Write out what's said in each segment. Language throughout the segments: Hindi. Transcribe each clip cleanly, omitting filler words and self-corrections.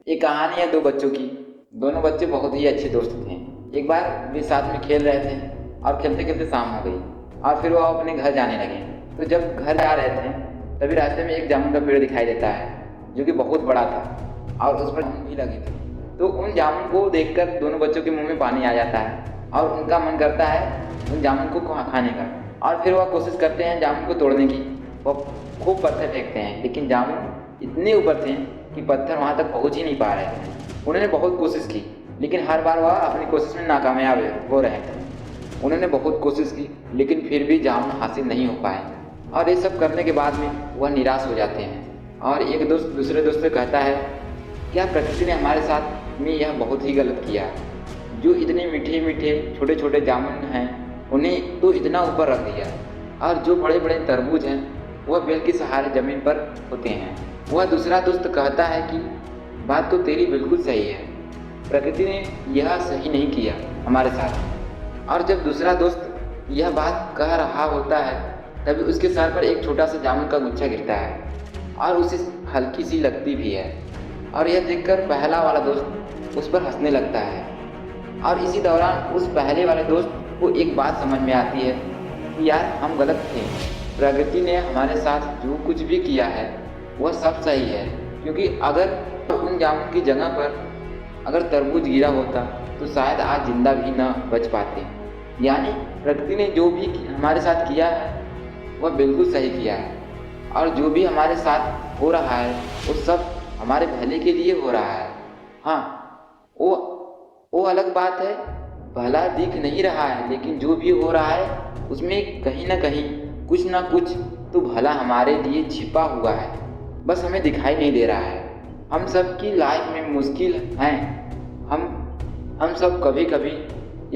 एक कहानी है दो बच्चों की। दोनों बच्चे बहुत ही अच्छे दोस्त थे। एक बार वे साथ में खेल रहे थे और खेलते खेलते शाम हो गई और फिर वो अपने घर जाने लगे। तो जब घर जा रहे थे तभी रास्ते में एक जामुन का पेड़ दिखाई देता है जो कि बहुत बड़ा था और उस पर जामुन भी लगी थी। तो उन जामुन को देखकर दोनों बच्चों के मुंह में पानी आ जाता है और उनका मन करता है उन जामुन को खाने का। और फिर वह कोशिश करते हैं जामुन को तोड़ने की। वह खूब पत्थर फेंकते हैं लेकिन जामुन इतने ऊपर थे कि पत्थर वहाँ तक पहुँच ही नहीं पा रहे थे। उन्होंने बहुत कोशिश की लेकिन हर बार वह अपनी कोशिश में नाकामयाब हो रहे थे। उन्होंने बहुत कोशिश की लेकिन फिर भी जामुन हासिल नहीं हो पाए और ये सब करने के बाद में वह निराश हो जाते हैं। और एक दोस्त दूसरे दोस्त से कहता है, क्या प्रकृति ने हमारे साथ में यह बहुत ही गलत किया। जो इतने मीठे मीठे छोटे छोटे जामुन हैं उन्हें तो इतना ऊपर रख दिया और जो बड़े बड़े तरबूज हैं वह बेल के सहारे ज़मीन पर होते हैं। वह दूसरा दोस्त कहता है कि बात तो तेरी बिल्कुल सही है, प्रकृति ने यह सही नहीं किया हमारे साथ। और जब दूसरा दोस्त यह बात कह रहा होता है तभी उसके सर पर एक छोटा सा जामुन का गुच्छा गिरता है और उसे हल्की सी लगती भी है। और यह देखकर पहला वाला दोस्त उस पर हंसने लगता है। और इसी दौरान उस पहले वाले दोस्त को एक बात समझ में आती है कि यार हम गलत थे, प्रकृति ने हमारे साथ जो कुछ भी किया है वह सब सही है। क्योंकि अगर उन जामुन की जगह पर अगर तरबूज गिरा होता तो शायद आज जिंदा भी न बच पाते। यानी प्रकृति ने जो भी हमारे साथ किया है वह बिल्कुल सही किया है और जो भी हमारे साथ हो रहा है वो सब हमारे भले के लिए हो रहा है। हाँ, वो अलग बात है, भला दिख नहीं रहा है लेकिन जो भी हो रहा है उसमें कहीं ना कुछ तो भला हमारे लिए छिपा हुआ है, बस हमें दिखाई नहीं दे रहा है। हम सब की लाइफ में मुश्किल हैं। हम सब कभी कभी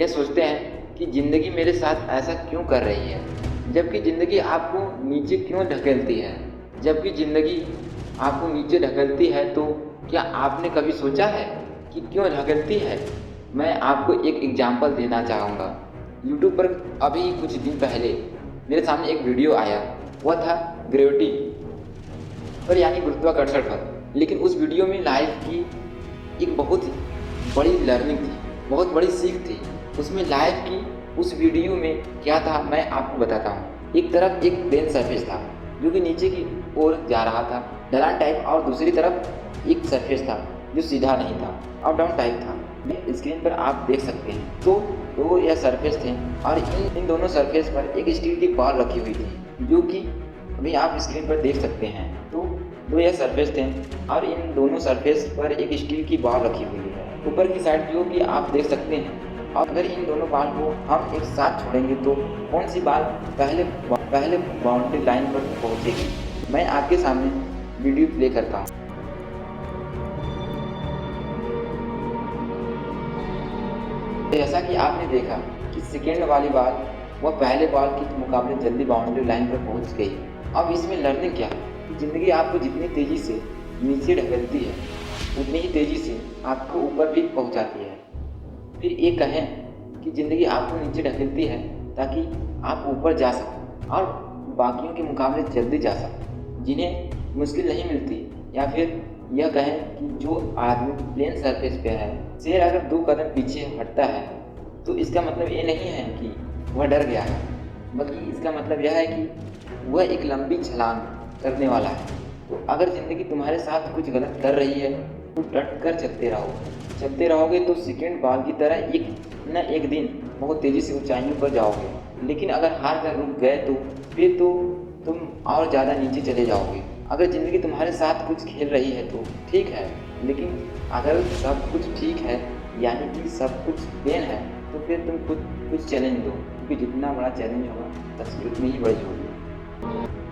ये सोचते हैं कि ज़िंदगी मेरे साथ ऐसा क्यों कर रही है, जबकि ज़िंदगी आपको नीचे क्यों ढकेलती है। जबकि ज़िंदगी आपको नीचे ढकेलती है तो क्या आपने कभी सोचा है कि क्यों ढकेलती है। मैं आपको एक एग्जाम्पल देना चाहूँगा। यूट्यूब पर अभी कुछ दिन पहले मेरे सामने एक वीडियो आया, वह था ग्रेविटी पर यानी गुरुत्वाकर्षण पर। लेकिन उस वीडियो में लाइफ की एक बहुत बड़ी लर्निंग थी, बहुत बड़ी सीख थी। उसमें लाइफ की उस वीडियो में क्या था मैं आपको बताता हूँ। एक तरफ एक प्लेन सरफेस था जो कि नीचे की ओर जा रहा था, ढलान टाइप, और दूसरी तरफ एक सरफेस था जो सीधा नहीं था, अप डाउन टाइप था। स्क्रीन पर आप देख सकते हैं। तो यह सरफेस थे और इन दोनों सरफेस पर एक स्टील की बॉल रखी हुई थी जो कि अभी आप स्क्रीन पर देख सकते हैं। तो यह सरफेस थे और इन दोनों सरफेस पर एक स्टील की बॉल रखी हुई है ऊपर की साइड जो कि आप देख सकते हैं। और अगर इन दोनों बॉल को हम एक साथ छोड़ेंगे तो कौन सी बॉल पहले बाउंड्री लाइन पर पहुंचेगी। मैं आपके सामने वीडियो प्ले करता हूँ। जैसा कि आपने देखा कि सेकेंड वाली बॉल वह पहले बॉल के मुकाबले जल्दी बाउंड्री लाइन पर पहुंच गई। अब इसमें लर्निंग क्या है कि ज़िंदगी आपको जितनी तेज़ी से नीचे ढकेलती है उतनी ही तेज़ी से आपको ऊपर भी पहुंचाती है। फिर ये कहें कि ज़िंदगी आपको नीचे ढकेलती है ताकि आप ऊपर जा सकें और बाकियों के मुकाबले जल्दी जा सकें जिन्हें मुश्किल नहीं मिलती। या फिर यह कहें कि जो आदमी प्लेन सरफेस पे है, शेर अगर 2 कदम पीछे हटता है तो इसका मतलब ये नहीं है कि वह डर गया है, बल्कि इसका मतलब यह है कि वह एक लंबी छलांग करने वाला है। तो अगर ज़िंदगी तुम्हारे साथ कुछ गलत कर रही है तो डट कर चलते रहोगे तो सेकेंड बॉल की तरह एक न एक दिन बहुत तेज़ी से ऊंचाइयों पर जाओगे। लेकिन अगर हार कर रुक गए तो फिर तो तुम और ज़्यादा नीचे चले जाओगे। अगर ज़िंदगी तुम्हारे साथ कुछ खेल रही है तो ठीक है, लेकिन अगर सब कुछ ठीक है यानी कि सब कुछ प्लेन है तो फिर तुम खुद कुछ चैलेंज दो, क्योंकि जितना बड़ा चैलेंज होगा तस्वीर उतनी ही बड़ी होगी।